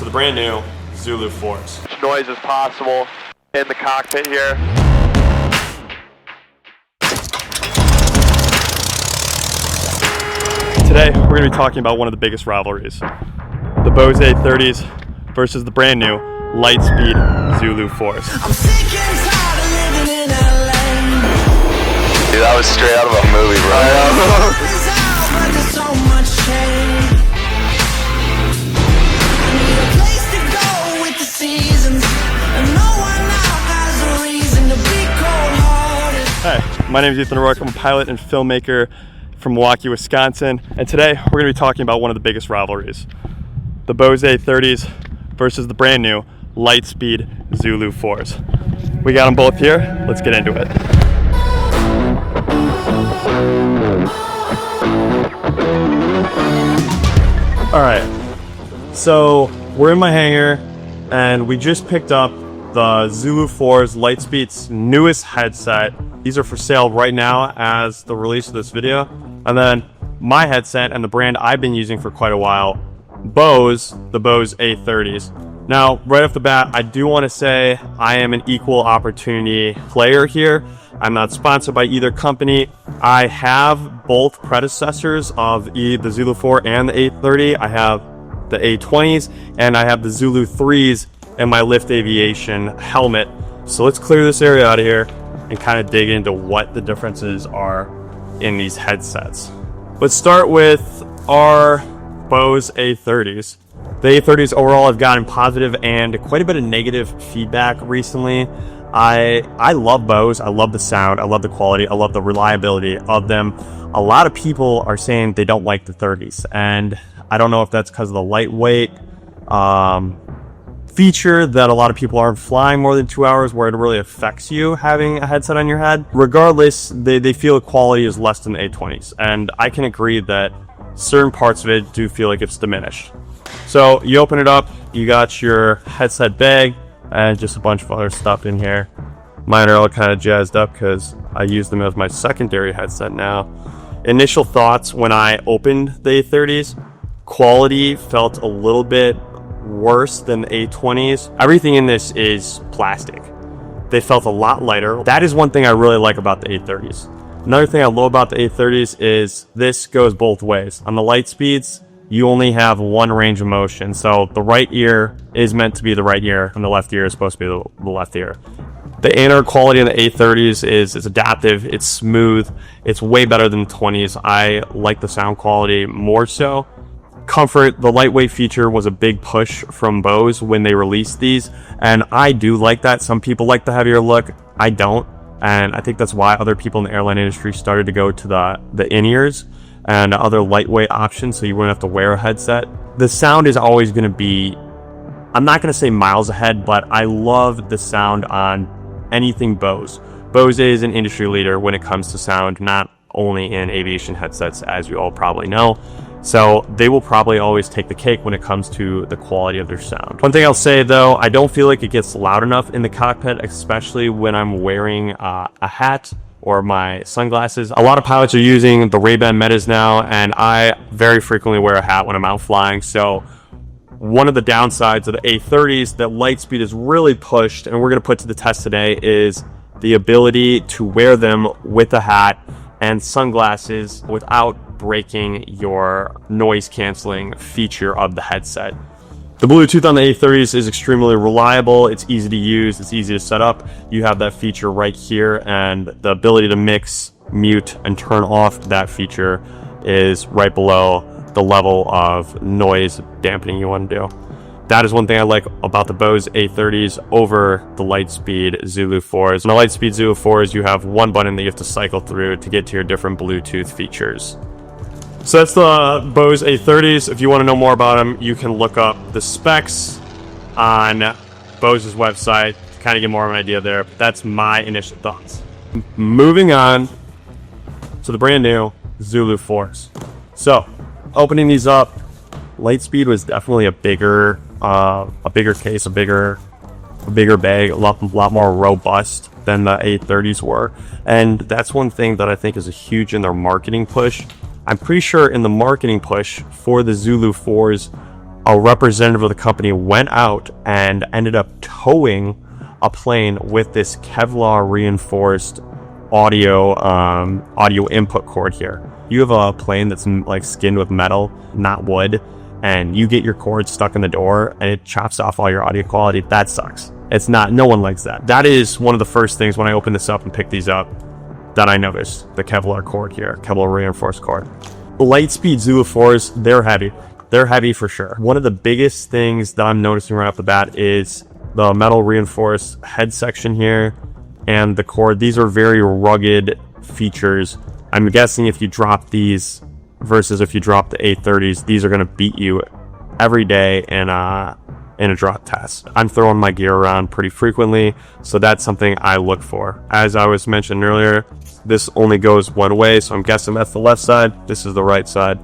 the brand new Zulu 4's. Much noise as possible in the cockpit here. Today, we're going to be talking about one of the biggest rivalries. The Bose A30's versus the brand new Lightspeed Zulu 4's. I'm sick and tired of living in LA. Dude, that was straight out of a movie, bro. There's so much change. I need a place to go with the seasons, and no one now has a reason to be cold-hearted. Hi, my name is Ethan O'Rourke. I'm a pilot and filmmaker from Milwaukee, Wisconsin, and today we're going to be talking about one of the biggest rivalries. The Bose A30's versus the brand new Lightspeed Zulu 4's. We got them both here. Let's get into it. All right, so we're in my hangar and we just picked up the Zulu 4's Lightspeed's newest headset. These are for sale right now as the release of this video. And then my headset and the brand I've been using for quite a while, Bose, the Bose A30's. Now, right off the bat, I do want to say I am an equal opportunity player here. I'm not sponsored by either company. I have both predecessors of the Zulu 4 and the A30. I have the A20's and I have the Zulu 3's and my Lift Aviation helmet. So let's clear this area out of here and kind of dig into what the differences are in these headsets. Let's start with our Bose A30's. The A30's overall have gotten positive and quite a bit of negative feedback recently. I love Bose. I love the sound. I love the quality. I love the reliability of them. A lot of people are saying they don't like the 30's, and I don't know if that's because of the lightweight feature that a lot of people aren't flying more than 2 hours, where it really affects you having a headset on your head. Regardless, they feel the quality is less than the A20's, and I can agree that certain parts of it do feel like it's diminished. So you open it up, you got your headset bag and just a bunch of other stuff in here. Mine are all kind of jazzed up because I use them as my secondary headset now. Initial thoughts when I opened the A30's, quality felt a little bit worse than the A20's. Everything in this is plastic. They felt a lot lighter. That is one thing I really like about the A30's. Another thing I love about the A30's is this goes both ways. On the Lightspeeds, you only have one range of motion. So the right ear is meant to be the right ear and the left ear is supposed to be the left ear. The inner quality in the A30's is adaptive, it's smooth, it's way better than the 20's. I like the sound quality more so. Comfort, the lightweight feature was a big push from Bose when they released these, and I do like that. Some people like the heavier look, I don't, and I think that's why other people in the airline industry started to go to the in-ears and other lightweight options so you wouldn't have to wear a headset. The sound is always going to be, I'm not going to say miles ahead, but I love the sound on anything Bose. Bose is an industry leader when it comes to sound, not only in aviation headsets, as you all probably know. So they will probably always take the cake when it comes to the quality of their sound. One thing I'll say though, I don't feel like it gets loud enough in the cockpit, especially when I'm wearing a hat or my sunglasses. A lot of pilots are using the Ray-Ban Metas now, and I very frequently wear a hat when I'm out flying. So one of the downsides of the A30's that Lightspeed has really pushed, and we're going to put to the test today, is the ability to wear them with a hat and sunglasses without breaking your noise canceling feature of the headset. The Bluetooth on the A30's is extremely reliable, it's easy to use, it's easy to set up. You have that feature right here, and the ability to mix, mute, and turn off that feature is right below the level of noise dampening you want to do. That is one thing I like about the Bose A30's over the Lightspeed Zulu 4's. On the Lightspeed Zulu 4's, you have one button that you have to cycle through to get to your different Bluetooth features. So that's the Bose A30's. If you want to know more about them, you can look up the specs on Bose's website to kind of get more of an idea there. But that's my initial thoughts. Moving on to the brand new Zulu 4's. So, opening these up, Lightspeed was definitely a bigger case, a bigger bag, a lot more robust than the A30's were. And that's one thing that I think is a huge in their marketing push. I'm pretty sure in the marketing push for the Zulu 4's, a representative of the company went out and ended up towing a plane with this Kevlar reinforced audio input cord here. You have a plane that's like skinned with metal, not wood, and you get your cord stuck in the door and it chops off all your audio quality. That sucks. No one likes that. That is one of the first things when I open this up and pick these up that I noticed, the Kevlar cord here, Kevlar reinforced cord. Lightspeed Zulu 4's, they're heavy. They're heavy for sure. One of the biggest things that I'm noticing right off the bat is the metal reinforced head section here and the cord. These are very rugged features. I'm guessing if you drop these versus if you drop the A30's, these are going to beat you every day in a drop test. I'm throwing my gear around pretty frequently, so that's something I look for. As I was mentioned earlier, this only goes one way, so I'm guessing that's the left side, this is the right side,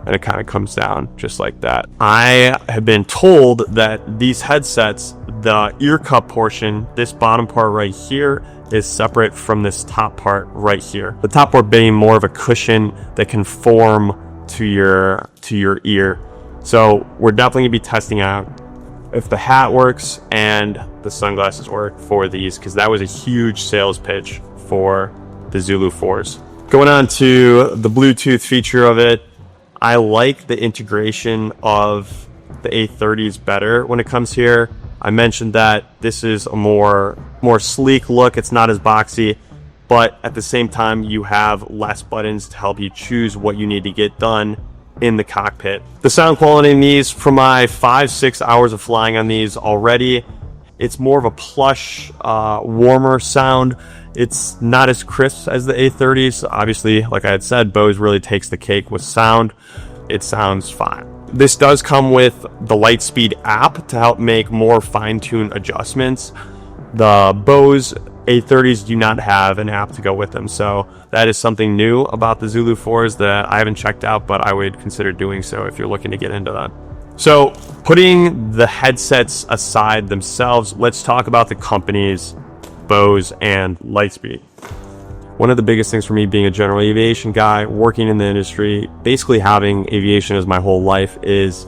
and it kind of comes down just like that. I have been told that these headsets, the ear cup portion, this bottom part right here, is separate from this top part right here. The top part being more of a cushion that can form to your ear. So we're definitely gonna be testing out if the hat works and the sunglasses work for these, because that was a huge sales pitch for the Zulu 4's. Going on to the Bluetooth feature of it, I like the integration of the A30's better when it comes here. I mentioned that this is a more sleek look. It's not as boxy, but at the same time, you have less buttons to help you choose what you need to get done in the cockpit. The sound quality in these, from my 5-6 hours of flying on these already, it's more of a plush, warmer sound. It's not as crisp as the A30's. Obviously, like I had said, Bose really takes the cake with sound. It sounds fine. This does come with the Lightspeed app to help make more fine-tuned adjustments. The Bose A30's do not have an app to go with them, so that is something new about the Zulu 4's that I haven't checked out, but I would consider doing so if you're looking to get into that. So, putting the headsets aside themselves, let's talk about the companies, Bose and Lightspeed. One of the biggest things for me being a general aviation guy, working in the industry, basically having aviation as my whole life, is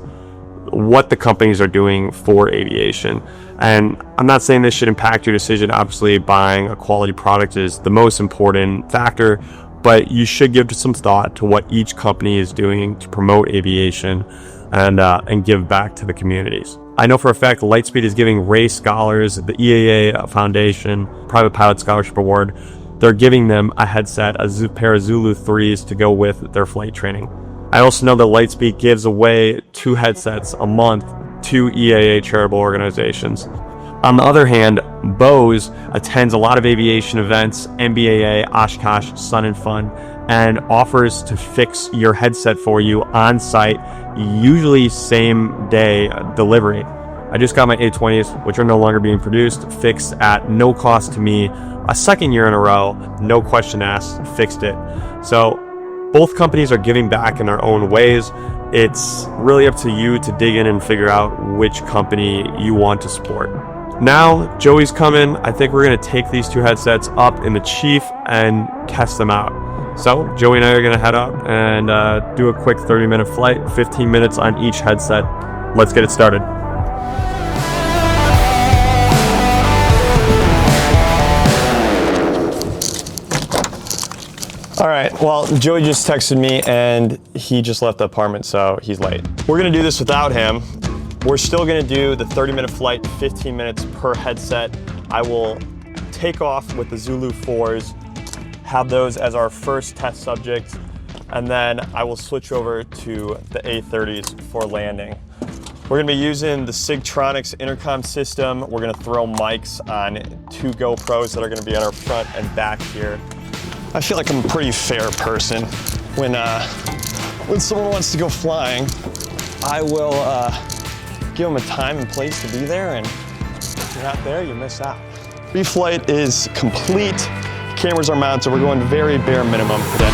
what the companies are doing for aviation. And I'm not saying this should impact your decision. Obviously, buying a quality product is the most important factor, but you should give some thought to what each company is doing to promote aviation and give back to the communities. I know for a fact Lightspeed is giving race scholars, the EAA Foundation, Private Pilot Scholarship Award, they're giving them a headset, a pair of Zulu 3's to go with their flight training. I also know that Lightspeed gives away 2 headsets a month to EAA charitable organizations. On the other hand, Bose attends a lot of aviation events, NBAA, Oshkosh, Sun and Fun, and offers to fix your headset for you on site, usually same day delivery. I just got my A30's, which are no longer being produced, fixed at no cost to me, a second year in a row, no question asked, fixed it. So both companies are giving back in their own ways. It's really up to you to dig in and figure out which company you want to support. Now, Joey's coming. I think we're going to take these 2 headsets up in the Chief and test them out. So, Joey and I are going to head up and do a quick 30-minute flight, 15 minutes on each headset. Let's get it started. All right, well, Joey just texted me and he just left the apartment, so he's late. We're gonna do this without him. We're still gonna do the 30-minute flight, 15 minutes per headset. I will take off with the Zulu 4's, have those as our first test subject, and then I will switch over to the A30's for landing. We're gonna be using the Sigtronics intercom system. We're gonna throw mics on 2 GoPros that are gonna be on our front and back here. I feel like I'm a pretty fair person. When someone wants to go flying, I will give them a time and place to be there, and if you're not there, you miss out. Pre-flight is complete. Cameras are mounted. We're going very bare minimum today.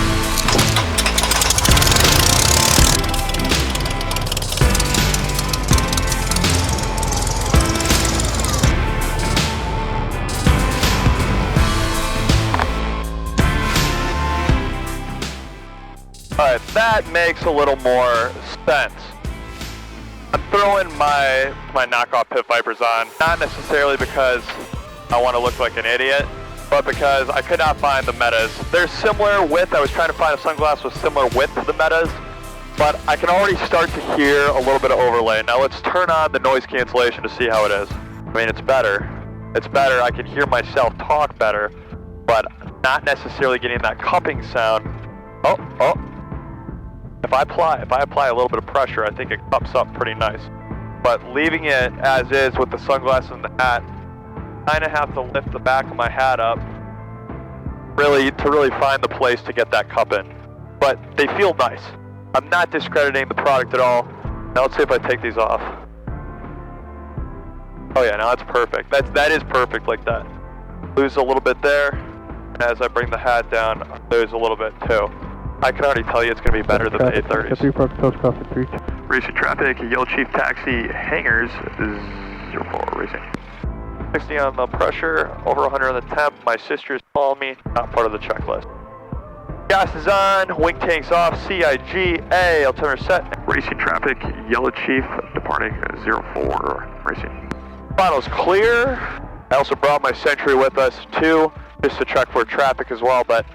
Alright, that makes a little more sense. I'm throwing my knockoff Pit Vipers on, not necessarily because I want to look like an idiot, but because I could not find the Metas. They're similar width. I was trying to find a sunglass with similar width to the Metas, but I can already start to hear a little bit of overlay. Now let's turn on the noise cancellation to see how it is. I mean, it's better. It's better. I can hear myself talk better, but not necessarily getting that cupping sound. Oh. If I apply a little bit of pressure, I think it cups up pretty nice. But leaving it as is with the sunglasses and the hat, I kind of have to lift the back of my hat up to really find the place to get that cup in. But they feel nice. I'm not discrediting the product at all. Now let's see if I take these off. Oh yeah, now that's perfect. That is perfect like that. Lose a little bit there, and as I bring the hat down, lose a little bit too. I can already tell you it's going to be better than the A30's. 3 Racing traffic, Yellow Chief taxi, hangars, 04 racing. 60 on the pressure, over 100 on the temp. My sister's calling me, not part of the checklist. Gas is on, wing tank's off, CIGA, altimeter set. Racing traffic, Yellow Chief, departing 04 racing. Final's clear. I also brought my Sentry with us too, just to check for traffic as well, but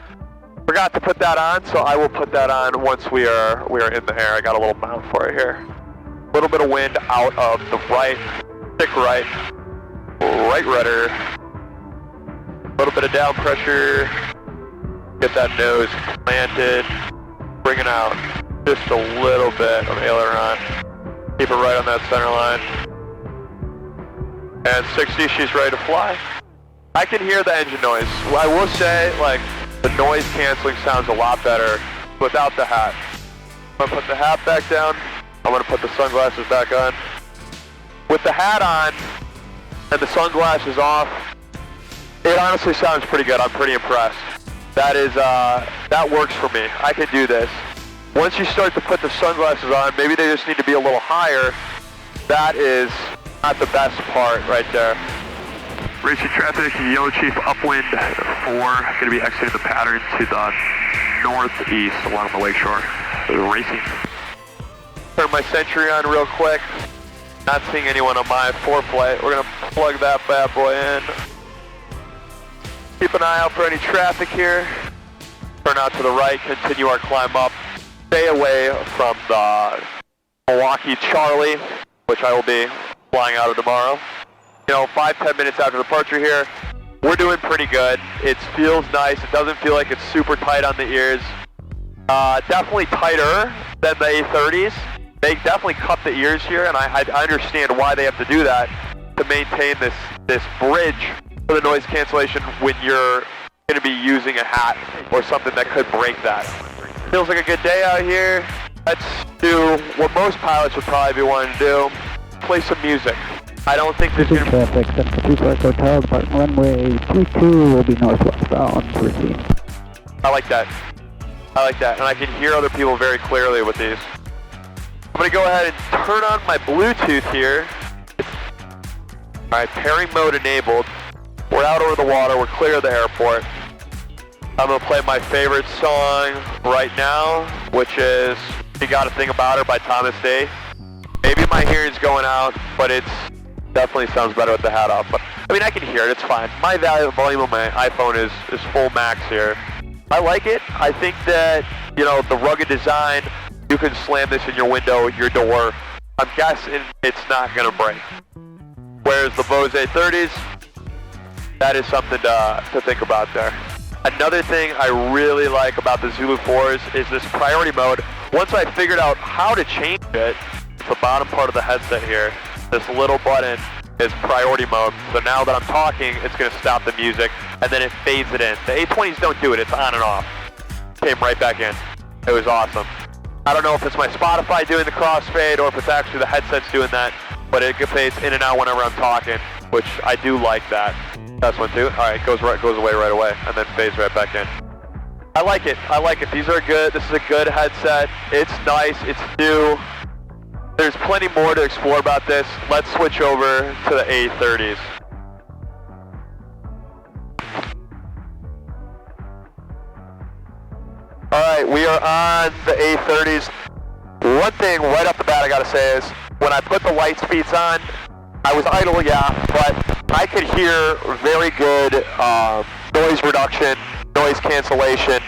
forgot to put that on, so I will put that on once we are in the air. I got a little mount for it here. A little bit of wind out of the right, thick right rudder. A little bit of down pressure. Get that nose planted. Bring it out just a little bit of aileron. Keep it right on that center line. And 60, she's ready to fly. I can hear the engine noise. I will say, like, the noise canceling sounds a lot better without the hat. I'm gonna put the hat back down. I'm gonna put the sunglasses back on. With the hat on and the sunglasses off, it honestly sounds pretty good. I'm pretty impressed. That works for me. I can do this. Once you start to put the sunglasses on, maybe they just need to be a little higher. That is not the best part right there. Racing traffic, Yellow Chief upwind 4, going to be exiting the pattern to the northeast along the lakeshore. Racing. Turn my Sentry on real quick. Not seeing anyone on my foreplate. We're going to plug that bad boy in. Keep an eye out for any traffic here. Turn out to the right, continue our climb up. Stay away from the Milwaukee Charlie, which I will be flying out of tomorrow. You know, 5-10 minutes after departure here, we're doing pretty good. It feels nice. It doesn't feel like it's super tight on the ears. Definitely tighter than the A30's. They definitely cut the ears here, and I understand why they have to do that to maintain this bridge for the noise cancellation when you're going to be using a hat or something that could break that. Feels like a good day out here. Let's do what most pilots would probably be wanting to do. Play some music. I don't think there's going to be... Traffic, 74 Hotel, departing runway 22 will be northwestbound, proceed. I like that. And I can hear other people very clearly with these. I'm going to go ahead and turn on my Bluetooth here. Alright, pairing mode enabled. We're out over the water, we're clear of the airport. I'm going to play my favorite song right now, which is You Gotta Think About Her by Thomas Day. Maybe my hearing's going out, but it's definitely sounds better with the hat off. But I mean, I can hear it, it's fine. My volume on my iPhone is full max here. I like it. I think that, you know, the rugged design, you can slam this in your window, your door. I'm guessing it's not going to break. Whereas the Bose A30's, that is something to think about there. Another thing I really like about the Zulu 4's is this priority mode. Once I figured out how to change it, the bottom part of the headset here, this little button is priority mode. So now that I'm talking, it's going to stop the music, and then it fades it in. The A20's don't do it. It's on and off. Came right back in. It was awesome. I don't know if it's my Spotify doing the crossfade or if it's actually the headset's doing that, but it fades in and out whenever I'm talking, which I do like that. That's one too. All right, goes away right away, and then fades right back in. I like it. These are good. This is a good headset. It's nice. It's new. There's plenty more to explore about this. Let's switch over to the A30's. All right, we are on the A30's. One thing right off the bat I gotta say is, when I put the Lightspeeds on, I was idle, yeah, but I could hear very good noise reduction, noise cancellation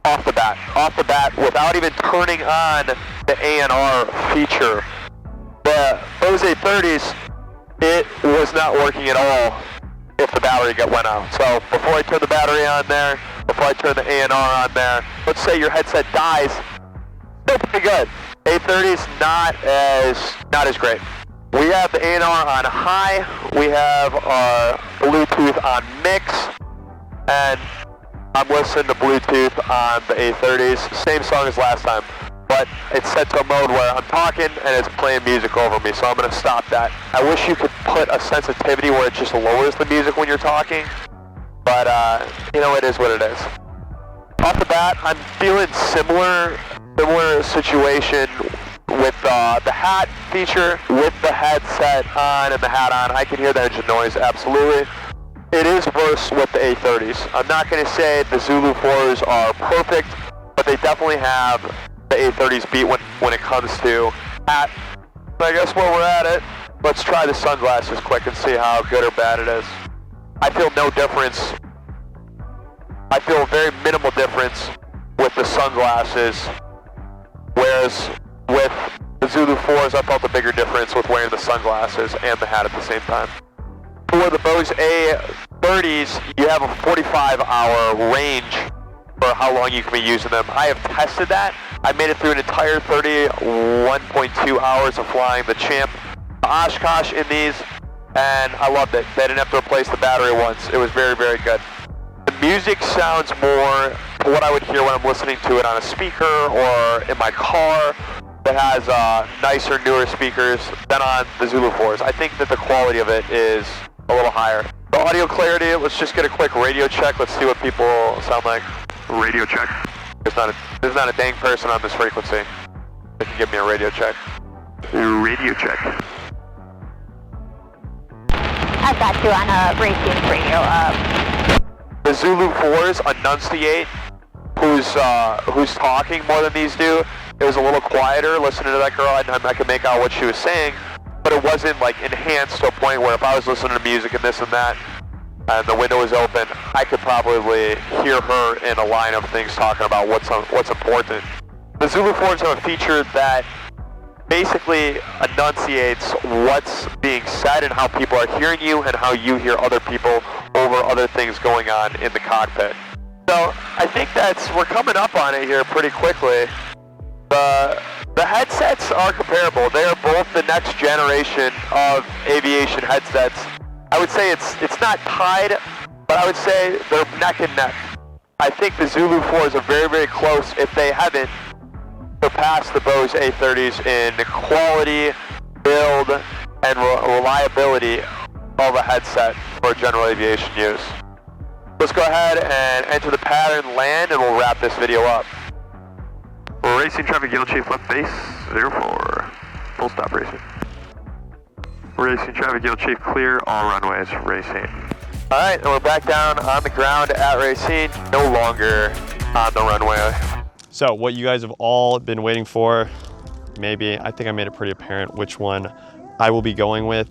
off the bat, without even turning on the A&R feature. The Bose A30's, it was not working at all if the battery went out. So before I turn the battery on there, before I turn the A&R on there, let's say your headset dies, still pretty good. A30's not as great. We have the A&R on high, we have our Bluetooth on mix, and I'm listening to Bluetooth on the A30's, same song as last time, but it's set to a mode where I'm talking and it's playing music over me, so I'm going to stop that. I wish you could put a sensitivity where it just lowers the music when you're talking, but you know, it is what it is. Off the bat, I'm feeling similar situation with the hat feature, with the headset on and the hat on. I can hear the engine noise, absolutely. It is worse with the A30's. I'm not going to say the Zulu 4's are perfect, but they definitely have the A30's beat when it comes to hat. I guess while we're at it, let's try the sunglasses quick and see how good or bad it is. I feel no difference. I feel a very minimal difference with the sunglasses, whereas with the Zulu 4's, I felt a bigger difference with wearing the sunglasses and the hat at the same time. For the Bose A30's, you have a 45-hour range for how long you can be using them. I have tested that. I made it through an entire 31.2 hours of flying the Champ Oshkosh in these, and I loved it. They didn't have to replace the battery once. It was very, very good. The music sounds more to what I would hear when I'm listening to it on a speaker or in my car that has nicer, newer speakers than on the Zulu 4's. I think that the quality of it is a little higher. The audio clarity, let's just get a quick radio check. Let's see what people sound like. Radio check. There's not a dang person on this frequency that can give me a radio check. Radio check. I've got you on a racing radio. The Zulu 4's enunciate who's talking more than these do. It was a little quieter listening to that girl. I could make out what she was saying, but it wasn't like enhanced to a point where if I was listening to music and this and that, and the window was open, I could probably hear her in a line of things talking about what's important. The Zulu 4's have a feature that basically enunciates what's being said and how people are hearing you and how you hear other people over other things going on in the cockpit. So I think we're coming up on it here pretty quickly. The headsets are comparable. They are both the next generation of aviation headsets. I would say it's not tied, but I would say they're neck and neck. I think the Zulu 4's are very, very close if they haven't surpassed the Bose A30's in quality, build, and reliability of a headset for general aviation use. Let's go ahead and enter the pattern, land, and we'll wrap this video up. Racing traffic yield chief left base 04. Full stop racing. Racing traffic yield chief clear all runways racing. Alright, and we're back down on the ground at Racine, no longer on the runway. So what you guys have all been waiting for, maybe, I think I made it pretty apparent which one I will be going with.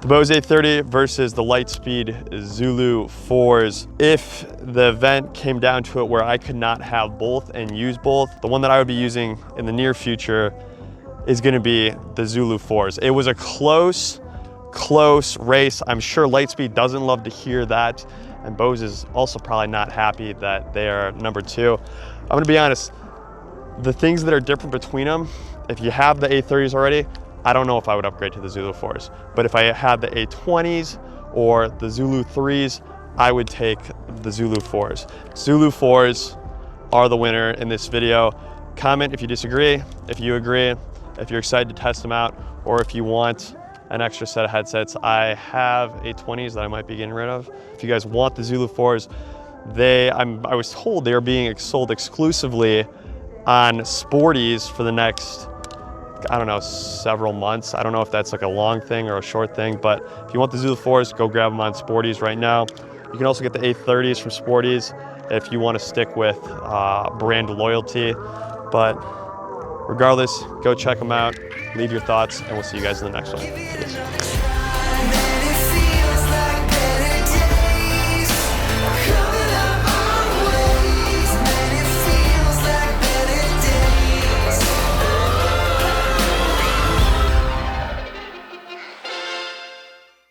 The Bose A30 versus the Lightspeed Zulu 4's. If the event came down to it where I could not have both and use both, the one that I would be using in the near future is gonna be the Zulu 4's. It was a close race. I'm sure Lightspeed doesn't love to hear that, and Bose is also probably not happy that they are number 2. I'm gonna be honest, the things that are different between them, if you have the A30's already, I don't know if I would upgrade to the Zulu 4's. But if I had the A20's or the Zulu 3's, I would take the Zulu 4's. Zulu 4's are the winner in this video. Comment if you disagree, if you agree, if you're excited to test them out, or if you want an extra set of headsets. I have A20's that I might be getting rid of. If you guys want the Zulu 4's, I was told they are being sold exclusively on Sporties for the next, I don't know, several months. I don't know if that's like a long thing or a short thing, but if you want the Zulu 4's, go grab them on Sporties right now. You can also get the A30's from Sporties if you want to stick with brand loyalty. But Regardless, go check them out, leave your thoughts, and we'll see you guys in the next one. Peace.